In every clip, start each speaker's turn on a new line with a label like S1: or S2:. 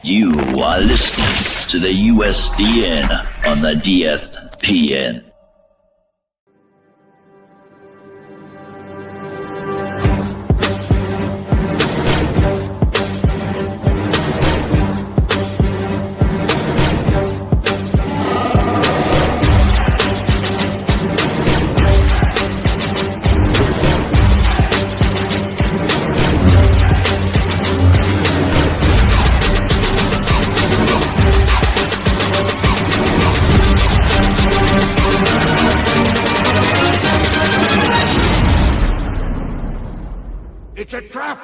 S1: You are listening to the USDN on the DSPN.
S2: It's a trap!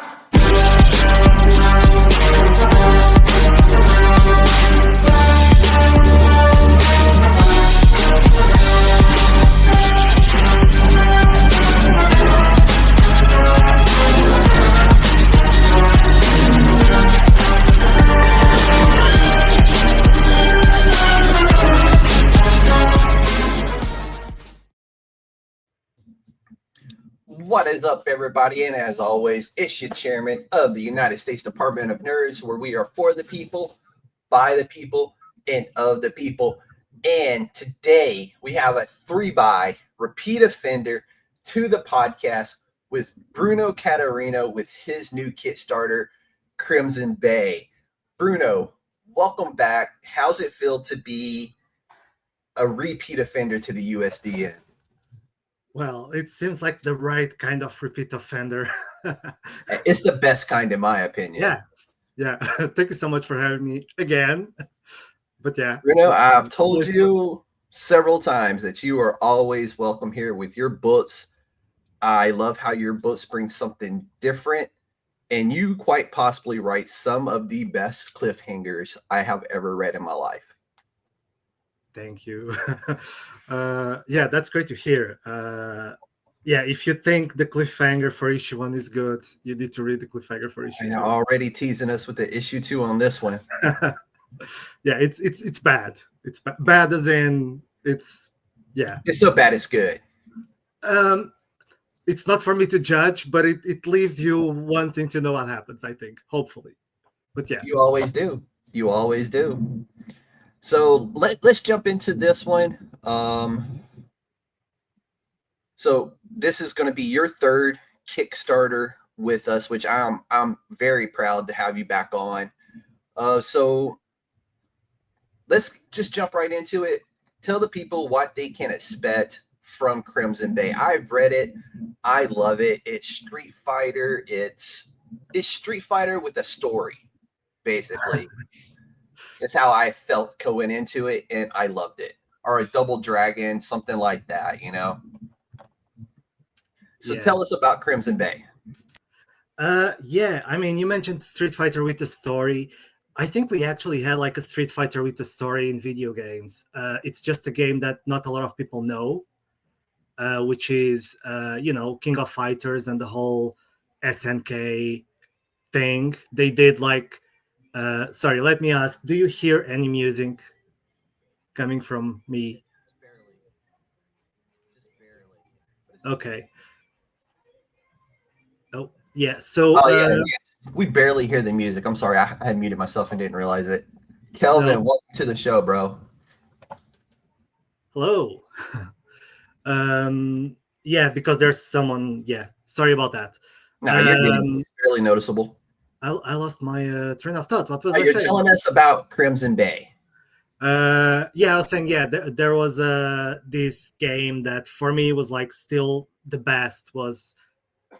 S3: What is up, everybody? And as always, it's your chairman of the United States Department of Nerds, where we are for the people, by the people, and of the people. And today we have a 3x repeat offender to the podcast with Bruno Catarino with his new Kickstarter, Crimson Bay. Bruno, welcome back. How's it feel to be a repeat offender to the USDN?
S4: Well, it seems like the right kind of repeat offender.
S3: It's the best kind, in my opinion.
S4: Yeah. Thank you so much for having me again. But yeah.
S3: Bruno, I've told you several times that you are always welcome here with your books. I love how your books bring something different, and you quite possibly write some of the best cliffhangers I have ever read in my life.
S4: Thank you. Yeah, that's great to hear. Yeah, if you think the cliffhanger for issue 1 is good, you need to read the cliffhanger for issue 2.
S3: And already teasing us with the issue 2 on this one.
S4: Yeah, it's bad. It's bad as in it's
S3: so bad it's good.
S4: It's not for me to judge, but it leaves you wanting to know what happens, I think, hopefully. But yeah.
S3: You always do. You always do. So let's jump into this one. So this is going to be your third Kickstarter with us, which I'm very proud to have you back on. So let's just jump right into it. Tell the people what they can expect from Crimson Bay. I've read it. I love it. It's Street Fighter. It's Street Fighter with a story, basically. That's how I felt going into it, and I loved it. Or a Double Dragon, something like that, you know? So tell us about Crimson Bay.
S4: Yeah, I mean, you mentioned Street Fighter with a story. I think we actually had like a Street Fighter with a story in video games. It's just a game that not a lot of people know, which is, King of Fighters and the whole SNK thing. They did like... sorry, let me ask, do you hear any music coming from me?
S3: Just barely.
S4: Okay. Oh, yeah. So
S3: we barely hear the music. I'm sorry, I had muted myself and didn't realize it. Kelvin, welcome to the show, bro.
S4: Hello. Yeah, because there's someone. Yeah, sorry about that.
S3: No, it's barely noticeable.
S4: I lost my train of thought. What was I
S3: you're
S4: saying?
S3: telling us about Crimson Bay.
S4: Yeah, I was saying, there was this game that for me was like still the best, was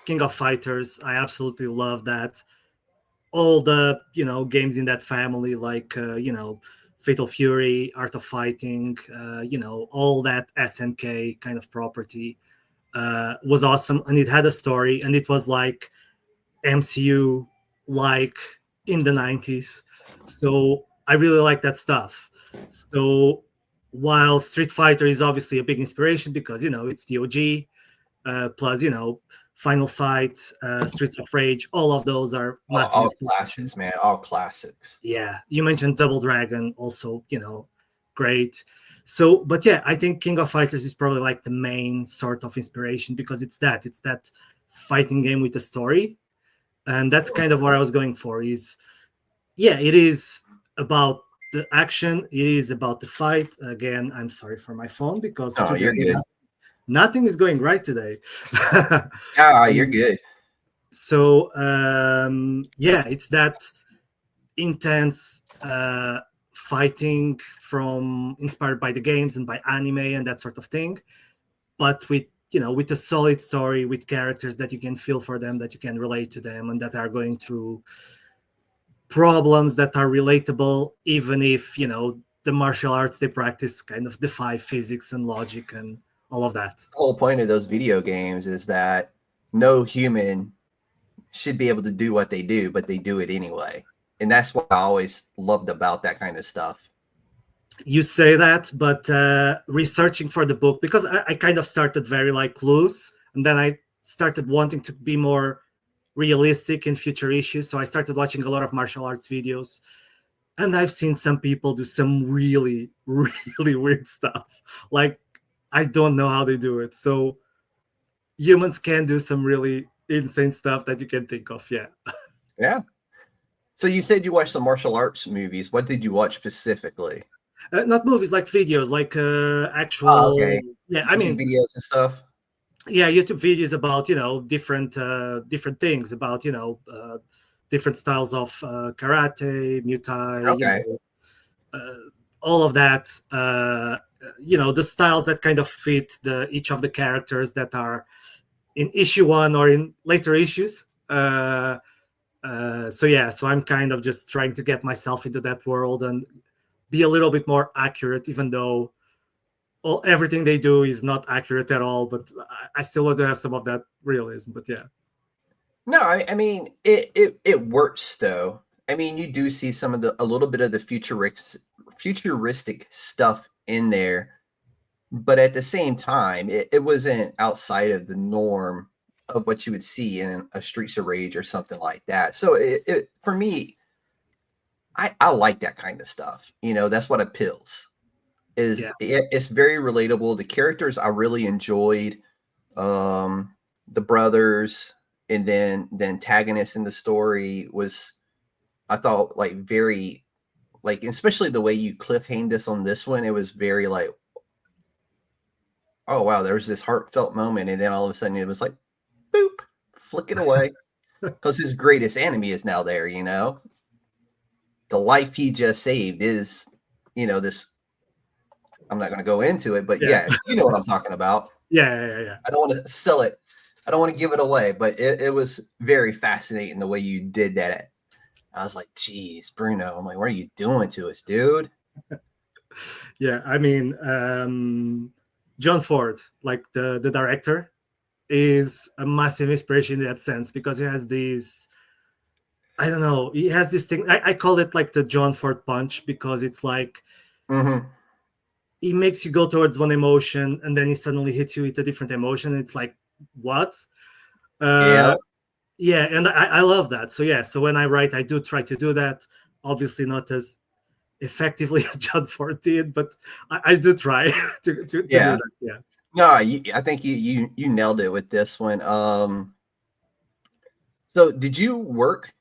S4: King of Fighters. I absolutely love that. All the, games in that family, like, Fatal Fury, Art of Fighting, all that SNK kind of property was awesome. And it had a story, and it was like MCU like in the 90s. So I really like that stuff. So while Street Fighter is obviously a big inspiration because, it's the OG, plus, Final Fight, Streets of Rage, all of those are massive
S3: all classics, man. All classics.
S4: Yeah. You mentioned Double Dragon also, great. So, but yeah, I think King of Fighters is probably like the main sort of inspiration because it's that fighting game with a story. And that's kind of what I was going for is, yeah, it is about the action. It is about the fight. Again, I'm sorry for my phone because
S3: Oh,
S4: today
S3: you're good.
S4: nothing is going right today.
S3: You're good.
S4: So yeah, it's that intense fighting from inspired by the games and by anime and that sort of thing, but with with a solid story, with characters that you can feel for them, that you can relate to them, and that are going through problems that are relatable, even if the martial arts they practice kind of defy physics and logic and all of that.
S3: The whole point of those video games is that no human should be able to do what they do, but they do it anyway. And that's what I always loved about that kind of stuff.
S4: You say that, but researching for the book, because I kind of started very like loose, and then I started wanting to be more realistic in future issues. So I started watching a lot of martial arts videos, and I've seen some people do some really, really weird stuff. Like, I don't know how they do it. So humans can do some really insane stuff that you can think of. Yeah.
S3: Yeah. So you said you watched some martial arts movies. What did you watch specifically?
S4: Not movies, like videos, like actual.
S3: Oh, okay.
S4: Yeah, I mean,
S3: videos and stuff.
S4: Yeah, YouTube videos about different things, about different styles of karate, Muay Thai,
S3: Okay.
S4: all of that. The styles that kind of fit each of the characters that are in issue 1 or in later issues. So I'm kind of just trying to get myself into that world and be a little bit more accurate, even though everything they do is not accurate at all. But I still want to have some of that realism. But yeah.
S3: No, I mean it works though. I mean, you do see a little bit of the futuristic stuff in there, but at the same time, it wasn't outside of the norm of what you would see in a Streets of Rage or something like that. So it for me, I like that kind of stuff. That's what appeals. It's very relatable. The characters I really enjoyed, the brothers, and then the antagonist in the story was, I thought, like very, like, especially the way you cliffhanged this on this one. It was very like, oh wow, there was this heartfelt moment, and then all of a sudden it was like, boop, flick it away, because his greatest enemy is now there. The life he just saved is, this. I'm not going to go into it, but yeah, you know what I'm talking about.
S4: Yeah.
S3: I don't want to sell it. I don't want to give it away, but it was very fascinating the way you did that. I was like, geez, Bruno, I'm like, what are you doing to us, dude?
S4: Yeah, I mean, John Ford, like the director, is a massive inspiration in that sense, because he has these, I don't know, he has this thing. I call it like the John Ford punch, because it's like, he makes you go towards one emotion and then he suddenly hits you with a different emotion. It's like, what? Yeah, and I love that. So when I write, I do try to do that. Obviously not as effectively as John Ford did, but I do try to do that. Yeah.
S3: No, I think you nailed it with this one. So did you work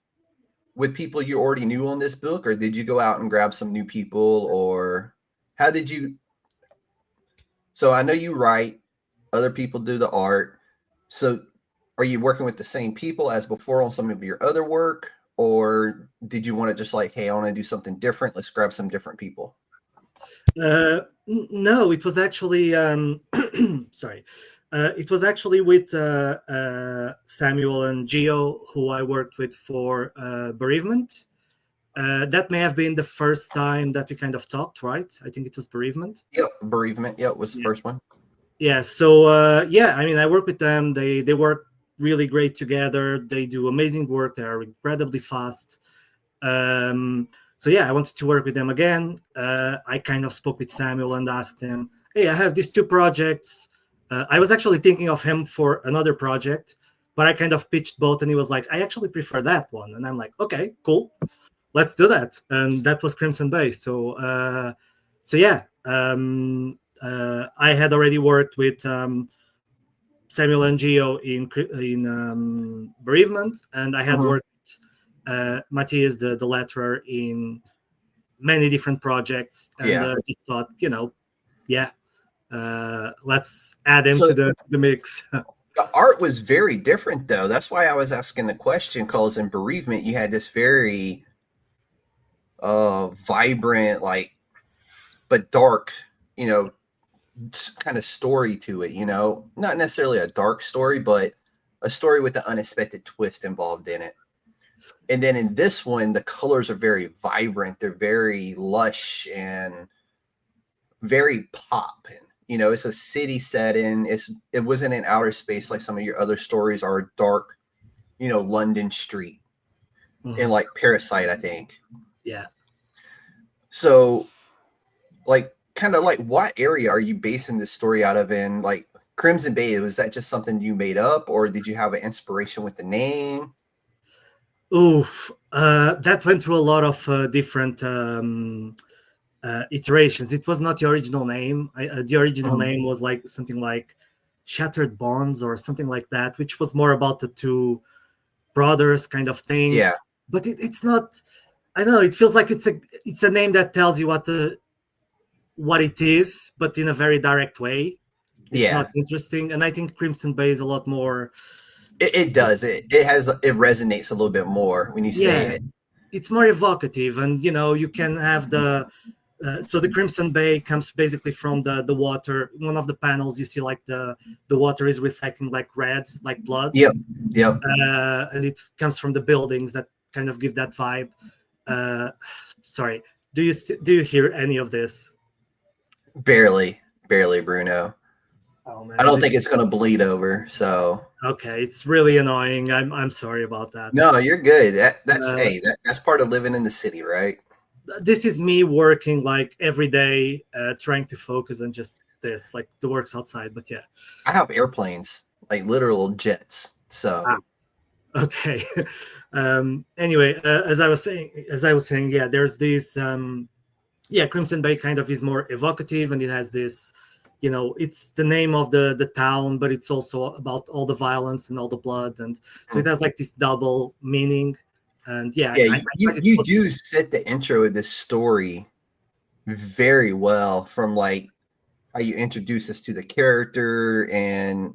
S3: with people you already knew on this book, or did you go out and grab some new people, or how did you? So I know you write, other people do the art. So are you working with the same people as before on some of your other work, or did you want to just like, hey, I want to do something different, let's grab some different people?
S4: No, it was actually sorry. It was actually with Samuel and Gio, who I worked with for Bereavement. That may have been the first time that we kind of talked, right? I think it was Bereavement.
S3: Yep, Bereavement. Yep, was the first one.
S4: Yeah. So I mean, I work with them. They work really great together. They do amazing work. They are incredibly fast. So yeah, I wanted to work with them again. I kind of spoke with Samuel and asked him, hey, I have these 2 projects. I was actually thinking of him for another project, but I kind of pitched both, and he was like, I actually prefer that one. And I'm like, okay, cool, let's do that. And that was Crimson Bay. So yeah, I had already worked with Samuel and Gio in Bereavement, and I had worked Matthias, the letterer, in many different projects, and
S3: Yeah.
S4: just thought, let's add him
S3: So
S4: to the mix.
S3: the art was very different, though. That's why I was asking the question, because in Bereavement, you had this very vibrant, like, but dark, kind of story to it, not necessarily a dark story, but a story with an unexpected twist involved in it. And then in this one, the colors are very vibrant. They're very lush and very pop. And, it's a city setting. It wasn't in outer space like some of your other stories are a dark, London street and like Parasite, I think.
S4: Yeah.
S3: So, like, kind of like, what area are you basing this story out of? In like Crimson Bay, was that just something you made up, or did you have an inspiration with the name?
S4: Oof, that went through a lot of different iterations. It was not the original name. The original name was like something like Shattered Bonds or something like that, which was more about the two brothers kind of thing.
S3: Yeah.
S4: But it's not. I don't know. It feels like it's a name that tells you what it is, but in a very direct way. It's not interesting, and I think Crimson Bay is a lot more.
S3: It does. It resonates a little bit more when you say it.
S4: It's more evocative, and you can have the. So the Crimson Bay comes basically from the water. One of the panels you see like the water is reflecting like red, like blood.
S3: Yep.
S4: And it comes from the buildings that kind of give that vibe. Sorry, do you hear any of this?
S3: Barely, Bruno.
S4: Oh man,
S3: I don't think it's gonna bleed over. So
S4: okay, it's really annoying. I'm sorry about that.
S3: No, you're good. That's part of living in the city, right?
S4: This is me working like every day, trying to focus on just this, like the works outside. But yeah,
S3: I have airplanes, like literal jets. So
S4: okay. Anyway, as I was saying, yeah, there's this. Crimson Bay kind of is more evocative, and it has this. It's the name of the town, but it's also about all the violence and all the blood, and so it has like this double meaning. And
S3: you do set the intro of this story very well, from like how you introduce us to the character, and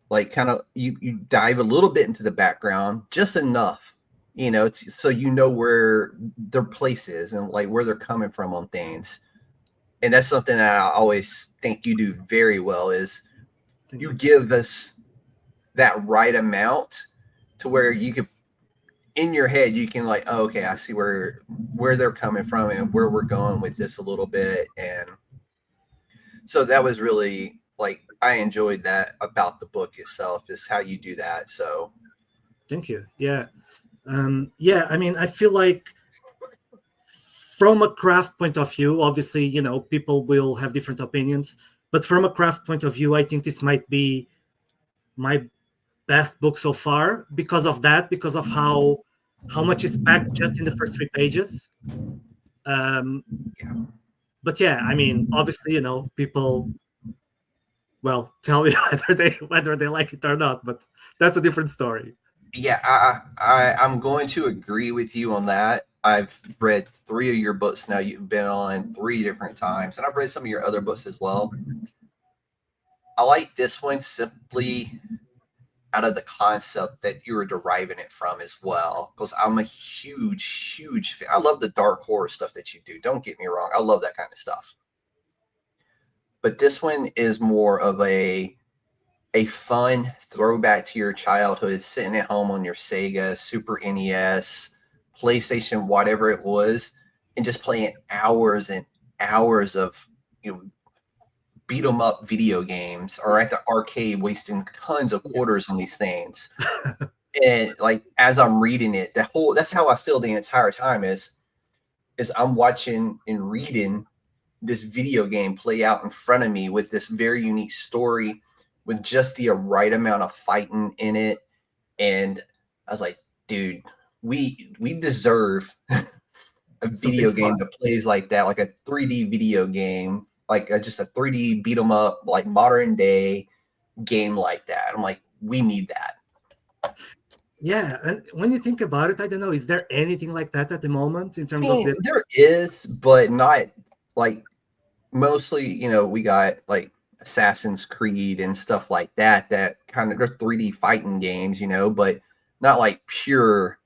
S3: like kind of you dive a little bit into the background, just enough, so where their place is and like where they're coming from on things. And that's something that I always think you do very well, is you give us that right amount to where you could, in your head, you can like, oh, okay, I see where they're coming from and where we're going with this a little bit. And so that was really like, I enjoyed that about the book itself, is how you do that. So
S4: thank you. Yeah. I mean, I feel like from a craft point of view, obviously, people will have different opinions, but from a craft point of view, I think this might be my best book so far because of how much is packed just in the first 3 pages. But yeah, I mean, obviously, people, well, tell me whether they like it or not, but that's a different story.
S3: Yeah, I'm going to agree with you on that. I've read 3 of your books now. You've been on 3 different times, and I've read some of your other books as well. I like this one simply out of the concept that you were deriving it from as well, because I'm a huge fan. I love the dark horror stuff that you do. Don't get me wrong. I love that kind of stuff. But this one is more of a fun throwback to your childhood, sitting at home on your Sega, Super NES, PlayStation, whatever it was, and just playing hours and hours of beat 'em up video games, or at the arcade wasting tons of quarters on these things. And like, as I'm reading it, that's how I feel the entire time, is I'm watching and reading this video game play out in front of me with this very unique story, with just the right amount of fighting in it. And I was like, dude, we deserve a video game that plays like that, like a 3D video game, like just a 3D beat 'em up, like modern day game like that. I'm like, we need that.
S4: Yeah, and when you think about it, I don't know, is there anything like that at the moment in
S3: I
S4: terms of
S3: mean,
S4: this?
S3: there is, but not like mostly, we got like Assassin's Creed and stuff like that, that kind of they're 3D fighting games, but not like pure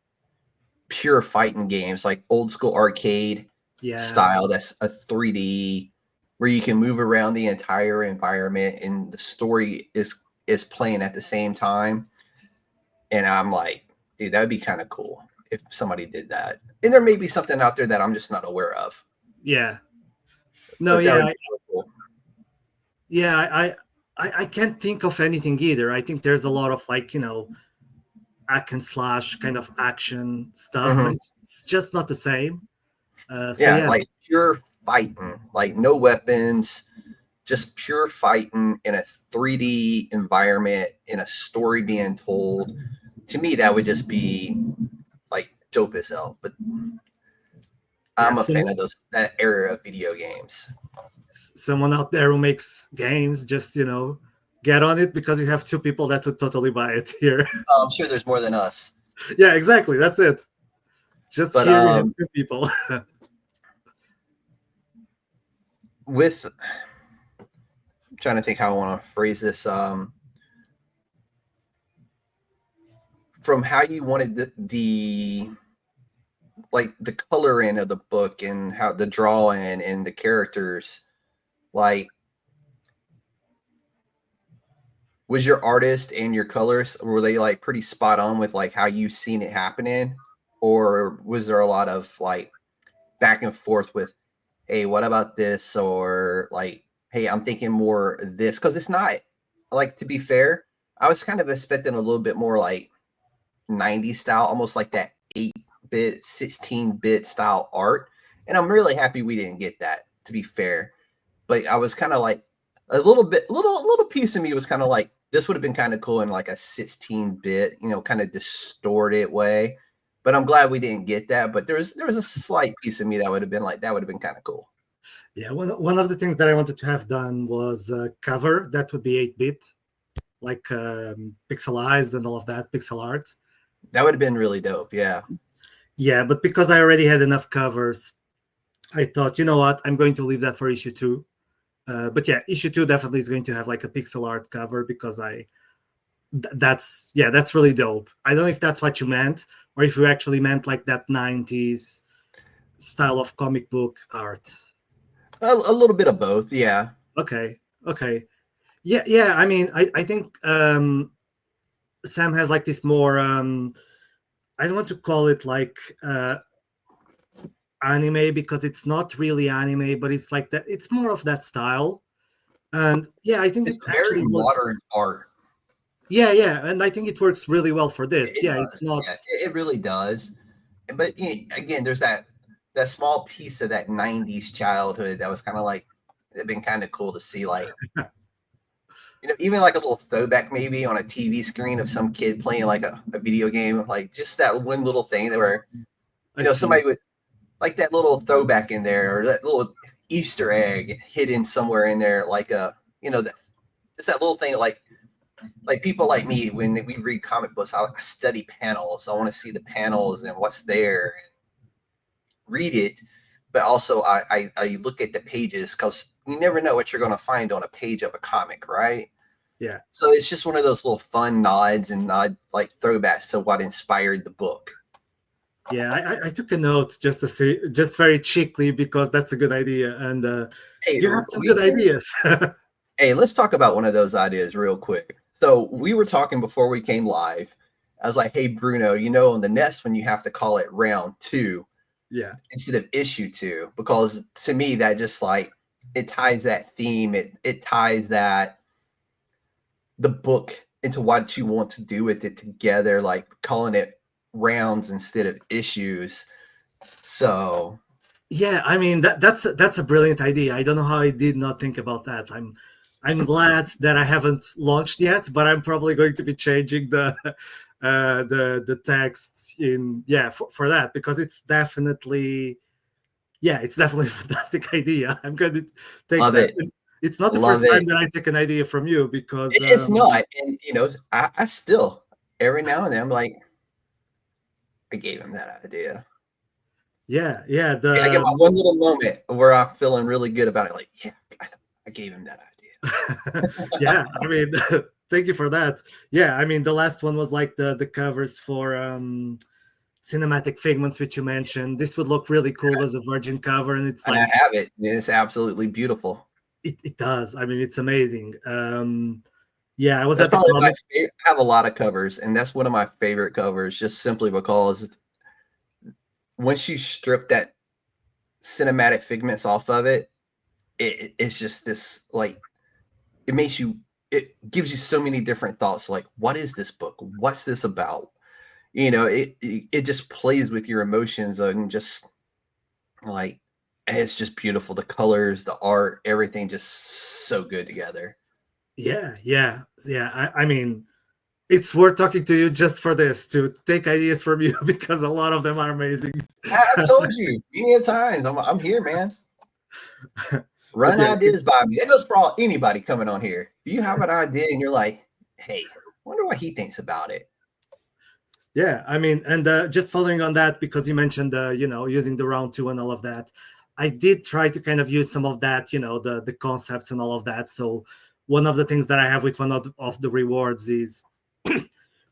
S3: fighting games, like old school arcade
S4: Yeah,
S3: style. That's a 3D where you can move around the entire environment and the story is playing at the same time. And I'm like, dude, that would be kind of cool if somebody did that. And there may be something out there that I'm just not aware of,
S4: yeah. No,
S3: but that
S4: yeah,
S3: would be really cool.
S4: yeah. I can't think of anything either. I think there's a lot of like, hack and slash kind of action stuff, but
S3: Mhm.
S4: it's just not the same. So
S3: Yeah,
S4: yeah,
S3: like pure fighting, like no weapons, just pure fighting in a 3D environment, in a story being told. To me, that would just be like dope as hell. But
S4: yeah.
S3: I'm a
S4: So
S3: fan of that era of video games.
S4: someone out there who makes games, just get on it, because you have two people that would totally buy it here.
S3: I'm sure there's more than us,
S4: Yeah, exactly. That's it. Just
S3: but
S4: here you have two people.
S3: with I'm trying to think how I want to phrase this. From how you wanted the like the coloring of the book and how the drawing and the characters, like was your artist and your colors, were they like pretty spot on with like how you seen it happening, or was there a lot of like back and forth with, hey, what about this, or like, hey, I'm thinking more this, because it's not like, to be fair, I was kind of expecting a little bit more like 90s style, almost like that 8-bit 16-bit style art, and I'm really happy we didn't get that, to be fair. But I was kind of like a little piece of me was kind of like, this would have been kind of cool in like a 16-bit, kind of distorted way. But I'm glad we didn't get that. But there was a slight piece of me that would have been like, that would have been kind of cool.
S4: Yeah, one of the things that I wanted to have done was a cover that would be 8-bit, like pixelized and all of that, pixel art.
S3: That would have been really dope. Yeah.
S4: Yeah, but because I already had enough covers, I thought, you know what, I'm going to leave that for issue 2. But yeah, issue 2 definitely is going to have like a pixel art cover, because that's really dope. I don't know if that's what you meant, or if you actually meant like that 90s style of comic book art.
S3: A little bit of both. Yeah.
S4: Okay. Yeah. I mean, I think Sam has like this more I don't want to call it like anime, because it's not really anime, but it's like that. It's more of that style, and yeah, I think
S3: It's
S4: it
S3: very
S4: actually works.
S3: modern art.
S4: Yeah, and I think it works really well for this.
S3: It
S4: Yeah, it's
S3: does.
S4: not.
S3: Yeah, it really does. But again, there's that small piece of that 90s childhood that was kind of like, it'd been kind of cool to see, like, even like a little throwback maybe on a TV screen of some kid playing like a video game, like just that one little thing where,
S4: I see.
S3: somebody would like that little throwback in there, or that little Easter egg hidden somewhere in there, like that just that little thing, like people like me, when we read comic books, I study panels. I want to see the panels and what's there, and read it. But also I look at the pages, because you never know what you're going to find on a page of a comic, right?
S4: Yeah.
S3: So it's just one of those little fun nods and like throwbacks to what inspired the book.
S4: Yeah, I took a note just to say, just very cheekily, because that's a good idea, and
S3: Hey,
S4: you have some good ideas.
S3: hey, let's talk about one of those ideas real quick. So we were talking before we came live. I was like, hey, Bruno, on the next one, you have to call it round 2
S4: Yeah,
S3: instead of issue 2, because to me, that just like, it ties that theme. It ties the book into what you want to do with it together, like calling it rounds instead of issues. So
S4: yeah. I mean, that's a brilliant idea. I don't know how I did not think about that. I'm glad that I haven't launched yet, but I'm probably going to be changing the text in, yeah, for that, because it's definitely a fantastic idea. I'm going to take
S3: love
S4: that.
S3: it.
S4: It's not the
S3: Love
S4: first time
S3: it.
S4: that I take an idea from you, because
S3: It's not. And I still, every now and then, I'm like, I gave him that idea.
S4: Yeah.
S3: I get my one little moment where I'm feeling really good about it. Like, yeah, I gave him that idea.
S4: Yeah, I mean, thank you for that. Yeah, I mean, the last one was like the covers for cinematic figments, which you mentioned. This would look really cool as a Virgin cover, and it's
S3: And I
S4: like
S3: have it. It's absolutely beautiful.
S4: it does. I mean, it's amazing. Yeah, I was
S3: That's
S4: at the
S3: probably my
S4: comic.
S3: favorite. I have a lot of covers, and that's one of my favorite covers, just simply because once you strip that cinematic figments off of it, it's just this like it makes you it gives you so many different thoughts. Like, what is this book? What's this about? It just plays with your emotions and just like it's just beautiful. The colors, the art, everything just so good together.
S4: Yeah. I mean, it's worth talking to you just for this to take ideas from you because a lot of them are amazing.
S3: I've told you many times. I'm here, man. Run
S4: Yeah,
S3: ideas by me. That goes for anybody coming on here. If you have an idea and you're like, hey, wonder what he thinks about it.
S4: yeah, I mean, and just following on that, because you mentioned, using the round two and all of that, I did try to kind of use some of that, the concepts and all of that. So one of the things that I have with one of the rewards is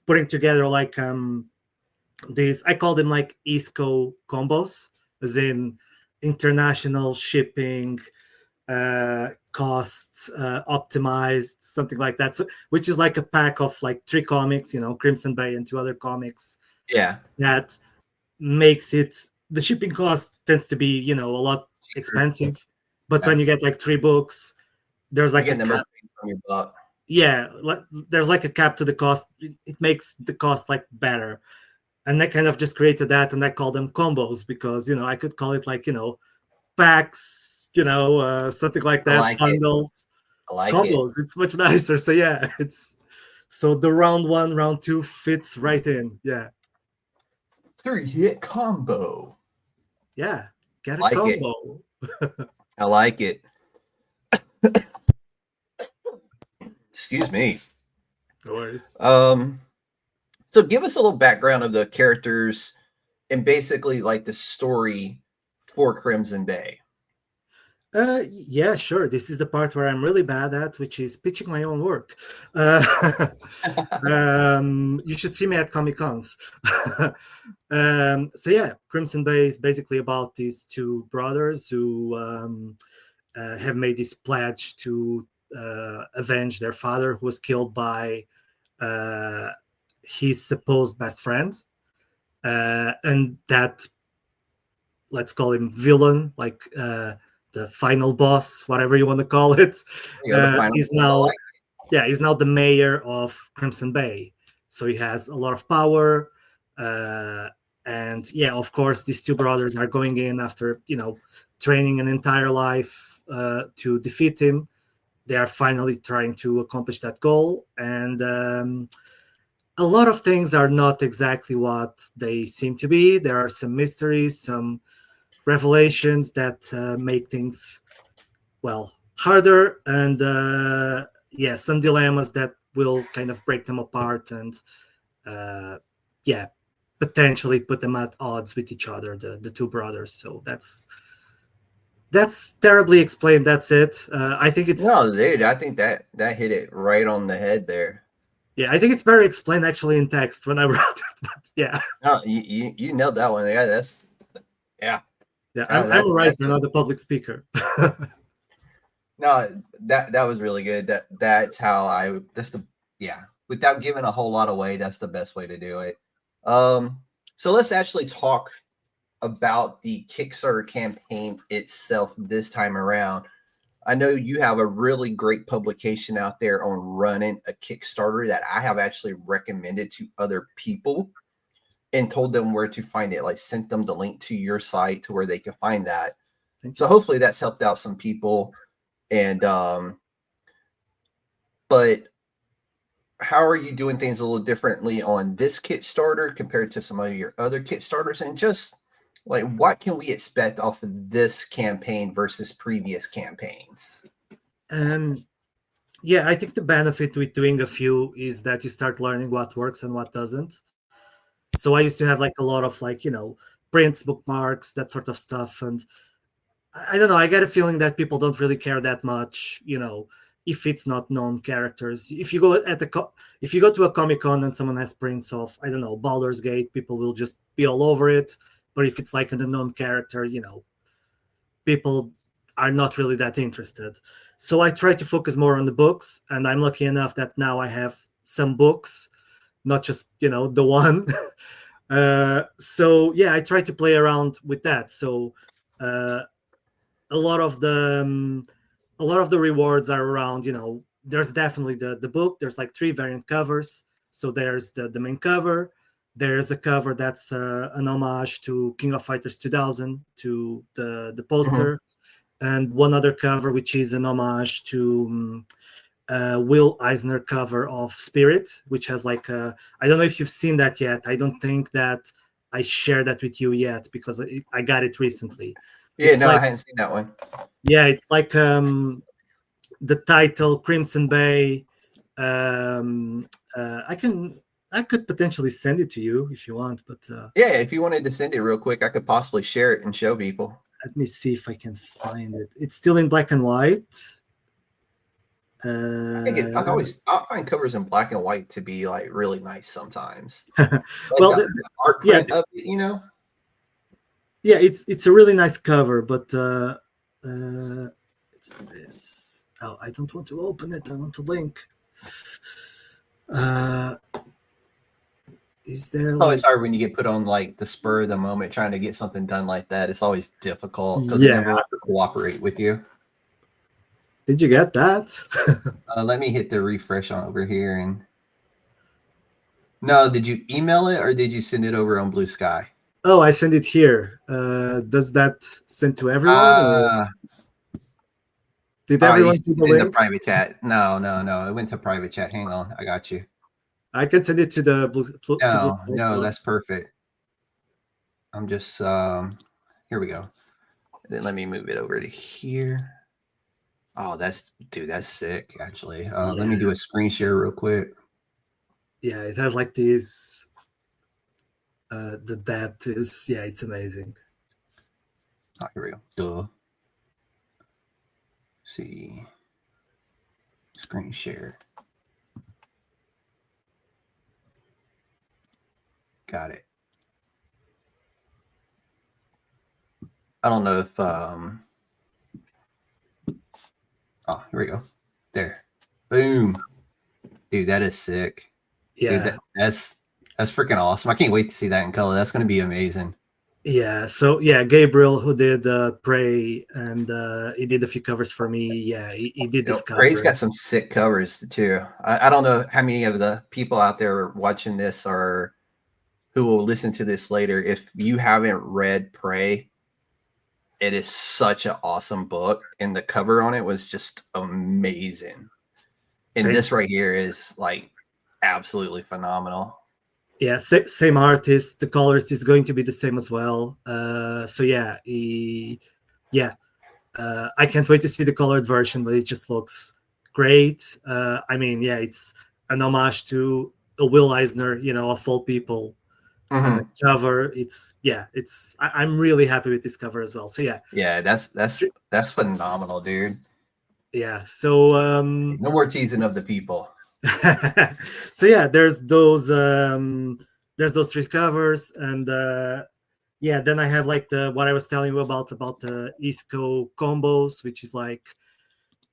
S4: putting together like these, I call them like ISCO combos, as in international shipping, costs, optimized, something like that. So, which is like a pack of like 3 comics, Crimson Bay and 2 other comics.
S3: Yeah.
S4: That makes it, the shipping cost tends to be, a lot expensive. But when you get like 3 books, there's like
S3: You're
S4: a
S3: getting the
S4: cap.
S3: most bang from your buck.
S4: Yeah, there's like a cap to the cost. It makes the cost like better. And I kind of just created that, and I call them combos because I could call it like packs, something like
S3: I
S4: that,
S3: like it.
S4: bundles,
S3: I like it.
S4: combos. It's much nicer. So yeah, so the round 1, round 2 fits right in. Yeah,
S3: 3-hit combo.
S4: yeah, get a
S3: Like it.
S4: combo.
S3: I like it. Excuse me.
S4: No worries.
S3: So give us a little background of the characters and basically like the story for Crimson Bay.
S4: Yeah, sure. This is the part where I'm really bad at, which is pitching my own work. You should see me at Comic Cons. So yeah, Crimson Bay is basically about these 2 brothers who have made this pledge to avenge their father, who was killed by his supposed best friend, and that, let's call him villain, like the final boss, whatever you want to call it, is now he's now the mayor of Crimson Bay. So he has a lot of power, and yeah, of course, these 2 brothers are going in after training an entire life to defeat him. They are finally trying to accomplish that goal, and a lot of things are not exactly what they seem to be. There are some mysteries, some revelations that make things, well, harder, and some dilemmas that will kind of break them apart and potentially put them at odds with each other, the 2 brothers. So that's terribly explained. That's it. I think it's
S3: No, dude, I think that hit it right on the head there.
S4: Yeah, I think it's better explained actually in text when I wrote it. But yeah.
S3: No, you nailed that one. Yeah, that's
S4: Yeah, I'm a writer, not a public speaker.
S3: No, that was really good. That's how without giving a whole lot away, that's the best way to do it. So let's actually talk about the Kickstarter campaign itself this time around. I know you have a really great publication out there on running a Kickstarter that I have actually recommended to other people and told them where to find it, like sent them the link to your site to where they can find that. So hopefully that's helped out some people. And but how are you doing things a little differently on this Kickstarter compared to some of your other Kickstarters? And just like, what can we expect off of this campaign versus previous campaigns?
S4: Yeah, I think the benefit with doing a few is that you start learning what works and what doesn't. So I used to have like a lot of like, prints, bookmarks, that sort of stuff. And I don't know, I get a feeling that people don't really care that much, if it's not known characters. If you go if you go to a Comic-Con and someone has prints of, I don't know, Baldur's Gate, people will just be all over it. But if it's like an unknown character, people are not really that interested. So I try to focus more on the books, and I'm lucky enough that now I have some books, not just the one. So yeah, I try to play around with that. So a lot of the rewards are around, there's definitely the book. There's like 3 variant covers. So there's the main cover. There's a cover that's an homage to King of Fighters 2000, to the poster, and one other cover which is an homage to Will Eisner cover of Spirit, which has like I don't know if you've seen that yet. I don't think that I shared that with you yet because I got it recently.
S3: Yeah,
S4: It's
S3: no,
S4: like,
S3: I hadn't seen that one.
S4: yeah, it's like the title Crimson Bay. I could potentially send it to you if you want, but
S3: Yeah, if you wanted to send it real quick, I could possibly share it and show people.
S4: let me see if I can find it. It's still in black and white.
S3: I find covers in black and white to be like really nice sometimes.
S4: Well,
S3: the art print of it,
S4: yeah, it's a really nice cover, but it's this. Oh, I don't want to open it. I want to link. Is there?
S3: It's always hard when you get put on like the spur of the moment trying to get something done like that. It's always difficult because they never want to cooperate with you.
S4: Did you get that?
S3: Let me hit the refresh on over here. And no, did you email it or did you send it over on Blue Sky?
S4: Oh, I sent it here. Does that send to everyone? Or did everyone see the link?
S3: In the private chat? No. It went to private chat. Hang on, I got you.
S4: I can send it to the Blue.
S3: No, that's perfect. I'm just here we go. Then let me move it over to here. Oh, that's sick, actually. Let me do a screen share real quick.
S4: Yeah, it has like these. The depth is, it's amazing.
S3: Oh, here we go. Duh. See. Screen share. Got it. I don't know if oh, here we go. There. Boom. Dude, that is sick.
S4: Yeah.
S3: Dude, that's freaking awesome. I can't wait to see that in color. That's going to be amazing.
S4: Yeah. So yeah, Gabriel, who did Prey, and he did a few covers for me. Yeah, he did this cover.
S3: Prey's got some sick covers too. I don't know how many of the people out there watching this are who will listen to this later. If you haven't read Prey, it is such an awesome book, and the cover on it was just amazing. And this right here is like absolutely phenomenal.
S4: Yeah, same artist. The colorist is going to be the same as well. So yeah, I can't wait to see the colored version, but it just looks great. I mean, yeah, it's an homage to a Will Eisner, of all people. The cover, I'm really happy with this cover as well. So
S3: yeah, that's phenomenal, dude.
S4: Yeah. So
S3: no more teasing of the people.
S4: So yeah, there's those 3 covers, and then I have like what I was telling you about the ISCO combos, which is like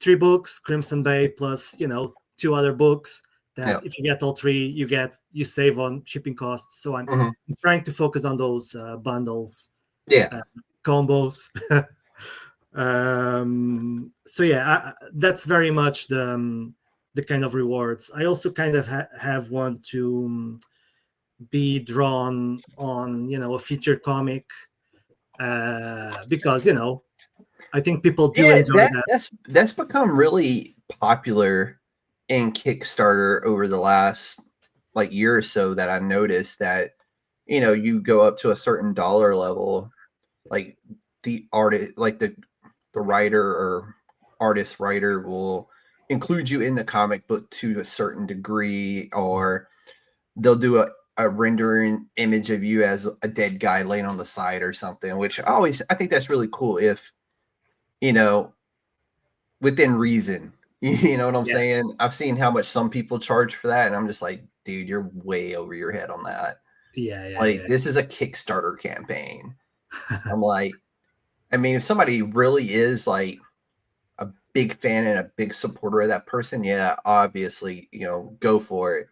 S4: 3 books, Crimson Bay plus 2 other books that if you get all 3, you save on shipping costs. So I'm trying to focus on those bundles, combos. So yeah, that's very much the kind of rewards. I also kind of have one to be drawn on, a feature comic, because I think people do enjoy that.
S3: That's become really popular in Kickstarter over the last like year or so. That I noticed that you go up to a certain dollar level, like the artist, like the writer or artist writer will include you in the comic book to a certain degree, or they'll do a rendering image of you as a dead guy laying on the side or something, which I think that's really cool if, you know, within reason. You know what I'm
S4: Yeah.
S3: saying? I've seen how much some people charge for that, and I'm just like, dude, you're way over your head on that. Like, this is a Kickstarter campaign. I'm like, I mean, if somebody really is like a big fan and a big supporter of that person, yeah, obviously, you know, go for it.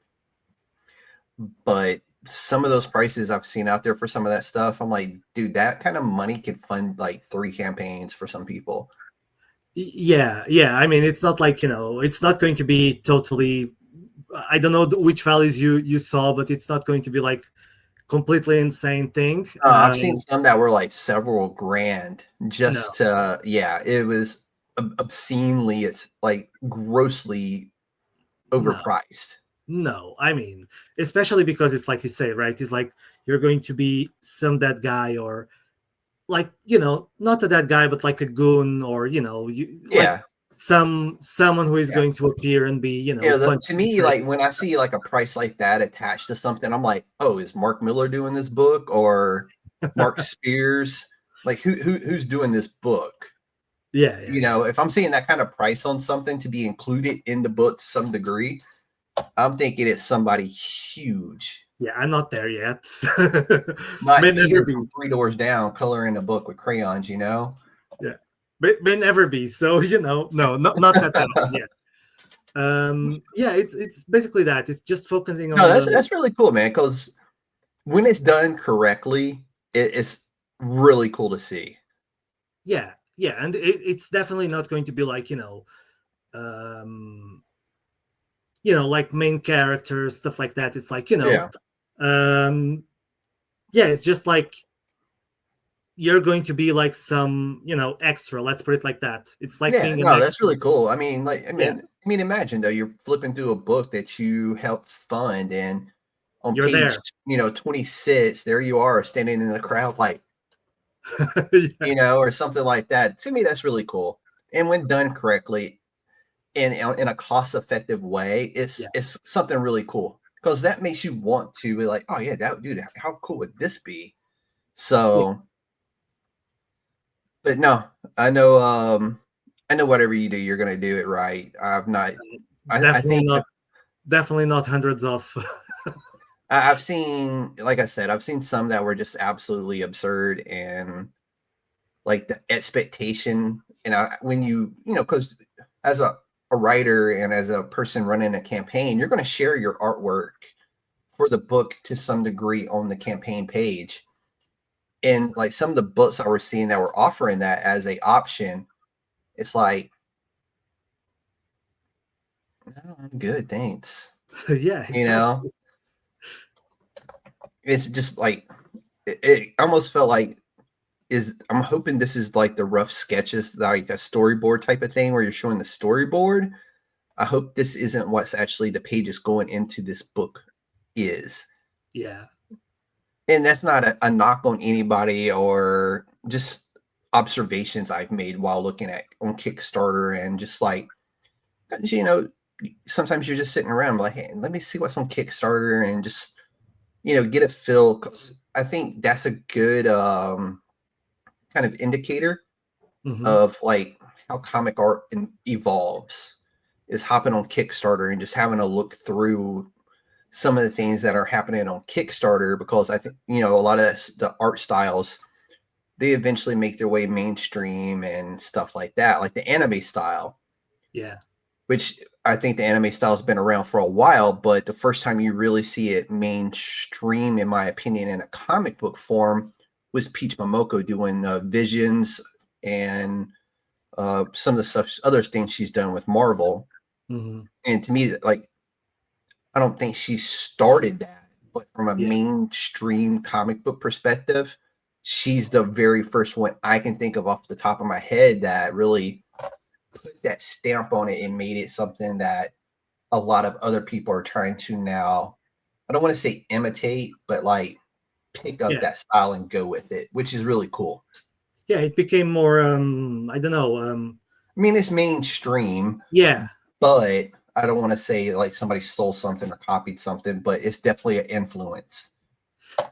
S3: But some of those prices I've seen out there for some of that stuff, I'm like, dude, that kind of money could fund like 3 campaigns for some people.
S4: Yeah, I mean, it's not like, you know, it's not going to be totally, I don't know which values you saw, but it's not going to be like completely insane thing.
S3: I've seen some that were like several grand just
S4: No,
S3: to, yeah, it was obscenely, it's like grossly
S4: no,
S3: overpriced.
S4: no. I mean, especially because it's like you say, right? It's like you're going to be some that guy, or like, you know, not a that guy, but like a goon, or, you know, you like
S3: Yeah.
S4: someone who is
S3: Yeah.
S4: going to appear and be, you
S3: You
S4: know,
S3: know,
S4: punching
S3: to
S4: and
S3: me,
S4: tricking.
S3: like when I see like a price like that attached to something, I'm like, oh, is Mark Miller doing this book or Mark Spears? Like who's doing this book?
S4: Yeah,
S3: You know, if I'm seeing that kind of price on something to be included in the book to some degree, I'm thinking it's somebody huge.
S4: yeah. I'm not there yet.
S3: Not
S4: May never
S3: Peter
S4: be.
S3: from 3 Doors Down coloring a book with crayons, you know?
S4: Yeah, may never be. So, you know, no, not that bad yet. Yeah, it's basically that. It's just focusing
S3: No,
S4: on the.
S3: that's really cool, man. Because when it's done correctly, it's really cool to see.
S4: Yeah, and it's definitely not going to be like, um like main characters, stuff like that. It's like,
S3: Yeah.
S4: yeah, it's just like you're going to be like some, extra, let's put it like that. It's like
S3: Yeah,
S4: being an
S3: no, that's
S4: extra.
S3: really cool. I mean, like,
S4: Yeah,
S3: imagine though, you're flipping through a book that you helped fund, and on
S4: you're
S3: page,
S4: there.
S3: 26, there you are standing in the crowd, like,
S4: Yeah,
S3: or something like that. To me, that's really cool. And when done correctly, in a cost effective way,
S4: yeah,
S3: it's something really cool because that makes you want to be like, oh yeah, that dude, how cool would this be?
S4: yeah.
S3: So, but no, I know whatever you do, you're gonna do it right. I've not. I
S4: Definitely
S3: think
S4: not. Definitely not hundreds of.
S3: I've seen, like I said, I've seen some that were just absolutely absurd, and like the expectation. And when because as a writer and as a person running a campaign, you're going to share your artwork for the book to some degree on the campaign page. And like some of the books I was seeing that were offering that as a option, it's like, no, I'm good, thanks.
S4: Yeah,
S3: You know,
S4: exactly.
S3: it's just like it almost felt like I'm hoping this is like the rough sketches, like a storyboard type of thing where you're showing the storyboard. I hope this isn't what's actually the pages going into this book is.
S4: Yeah,
S3: And that's not a knock on anybody or just observations I've made while looking at on Kickstarter and just like, sometimes you're just sitting around like, hey, let me see what's on Kickstarter and just, get a feel. Cause I think that's a good kind of indicator
S4: hmm
S3: of like how comic art evolves is hopping on Kickstarter and just having a look through some of the things that are happening on Kickstarter, because I think, a lot of the art styles, they eventually make their way mainstream and stuff like that, like the anime style,
S4: yeah,
S3: which I think the anime style has been around for a while, but the first time you really see it mainstream, in my opinion, in a comic book form was Peach Momoko doing Visions and some of the stuff, other things she's done with Marvel.
S4: hmm
S3: And to me, like, I don't think she started that, but from a
S4: yeah,
S3: mainstream comic book perspective, she's the very first one I can think of off the top of my head that really put that stamp on it and made it something that a lot of other people are trying to now, I don't want to say imitate, but like pick up
S4: yeah,
S3: that style and go with it, which is really cool.
S4: yeah. It became more. I don't know.
S3: I mean, it's mainstream,
S4: Yeah,
S3: but I don't want to say like somebody stole something or copied something, but it's definitely an influence.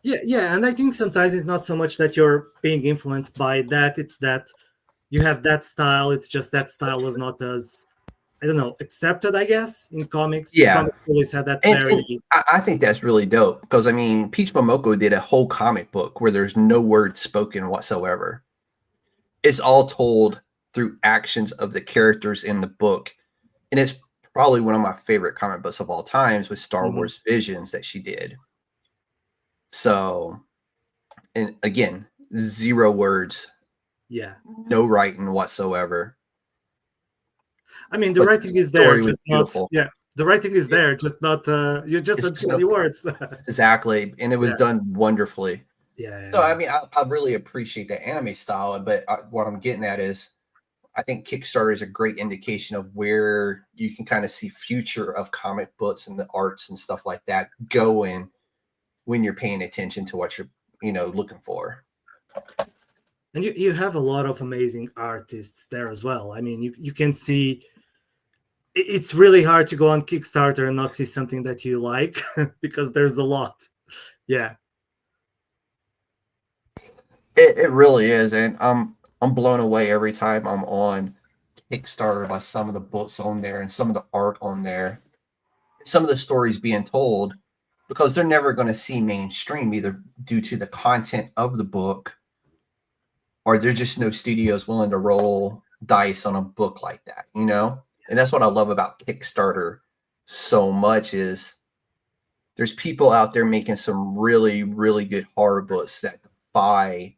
S4: Yeah, and I think sometimes it's not so much that you're being influenced by that, it's that you have that style, it's just that style was not as, I don't know, accepted, I guess, in comics.
S3: Yeah.
S4: Comics always had that
S3: And
S4: very,
S3: I think that's really dope because I mean, Peach Momoko did a whole comic book where there's no words spoken whatsoever. It's all told through actions of the characters in the book. And it's probably one of my favorite comic books of all times with Star
S4: Mhm.
S3: Wars Visions that she did. So, and again, 0 words,
S4: yeah.
S3: no writing whatsoever.
S4: I mean, the
S3: But
S4: writing
S3: the
S4: is there,
S3: story was
S4: just not,
S3: beautiful.
S4: yeah. The writing is
S3: Yeah,
S4: there, just not, you just
S3: it's
S4: don't
S3: just
S4: see any
S3: no
S4: words.
S3: exactly, and it was
S4: Yeah,
S3: done wonderfully. So,
S4: yeah.
S3: I mean, I really appreciate the anime style, but what I'm getting at is I think Kickstarter is a great indication of where you can kind of see future of comic books and the arts and stuff like that going when you're paying attention to what you're, looking for.
S4: And you have a lot of amazing artists there as well. I mean, you can see it's really hard to go on Kickstarter and not see something that you like because there's a lot. Yeah.
S3: It really is, and I'm blown away every time I'm on Kickstarter by some of the books on there and some of the art on there, some of the stories being told, because they're never going to see mainstream either due to the content of the book or there's just no studios willing to roll dice on a book like that, And that's what I love about Kickstarter so much is there's people out there making some really, really good horror books that defy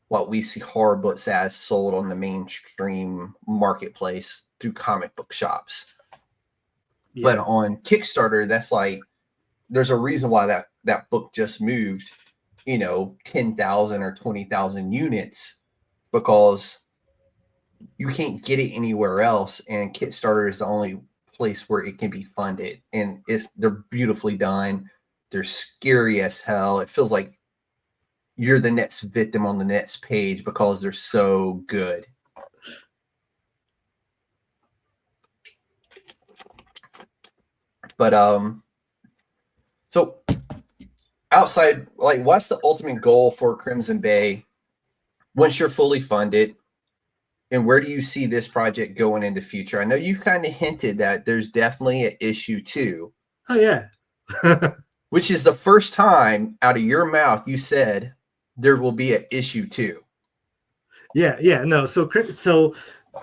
S3: what we see horror books as sold on the mainstream marketplace through comic book shops. But
S4: Yeah.
S3: on Kickstarter, that's like there's a reason why that book just moved, 10,000 or 20,000 units because you can't get it anywhere else, and Kickstarter is the only place where it can be funded, and they're beautifully done. They're scary as hell. It feels like you're the next victim on the next page because they're so good. But so outside, like, what's the ultimate goal for Crimson Bay once you're fully funded? And where do you see this project going in the future? I know you've kind of hinted that there's definitely an issue 2,
S4: Oh yeah.
S3: which is the first time out of your mouth you said there will be an issue 2.
S4: Yeah. No. So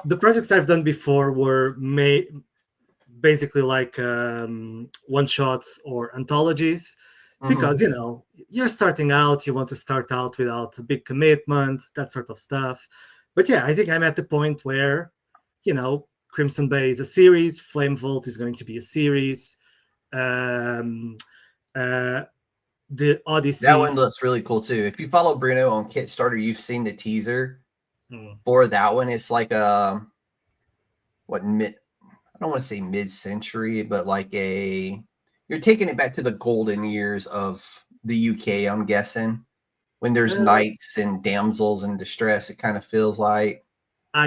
S4: the projects I've done before were basically like one shots or anthologies, because you're starting out, you want to start out without a big commitment, that sort of stuff. But yeah, I think I'm at the point where Crimson Bay is a series, Flame Vault is going to be a series, um the
S3: That one
S4: Odyssey.
S3: looks really cool too. If you follow Bruno on Kickstarter, you've seen the teaser
S4: Hmm.
S3: for that one. It's like what I don't want to say mid-century, but like you're taking it back to the golden years of the UK, I'm guessing. When there's
S4: uh,
S3: knights and damsels in distress, it kind of feels like.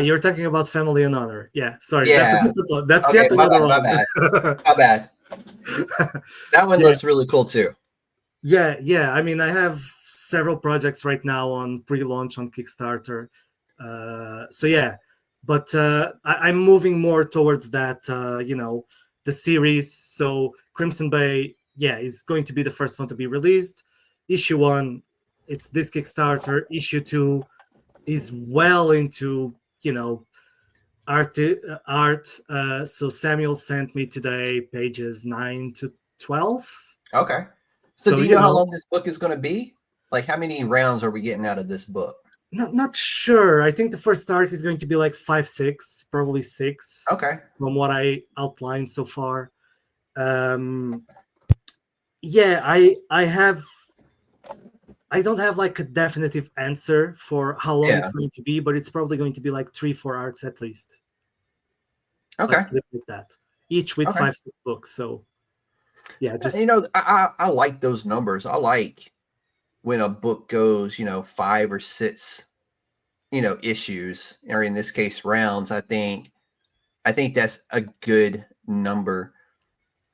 S4: you're talking about Family and Honor. Yeah, sorry, that's a
S3: Yeah.
S4: different one. That's
S3: Okay,
S4: yet
S3: my
S4: another
S3: bad, my
S4: one.
S3: bad. My bad. That one
S4: Yeah.
S3: looks really cool too.
S4: Yeah. I mean, I have several projects right now on pre-launch on Kickstarter. So yeah, but I'm moving more towards that. The series. So Crimson Bay, yeah, is going to be the first one to be released. Issue 1, it's this Kickstarter. Issue 2 is well into art. So Samuel sent me today pages 9 to 12.
S3: Okay. So
S4: So
S3: do you know how long this book is going to be? Like how many rounds are we getting out of this book?
S4: not sure. I think the first arc is going to be like 5, 6, probably 6.
S3: Okay.
S4: From what I outlined so far. Yeah, I don't have like a definitive answer for how long it's
S3: Yeah.
S4: going to be, but it's probably going to be like 3, 4 arcs at least.
S3: Okay.
S4: Let's put it like that. Each with
S3: Okay.
S4: 5, 6 books. So yeah, just
S3: I like those numbers. I like when a book goes, 5 or 6, issues, or in this case rounds. I think that's a good number.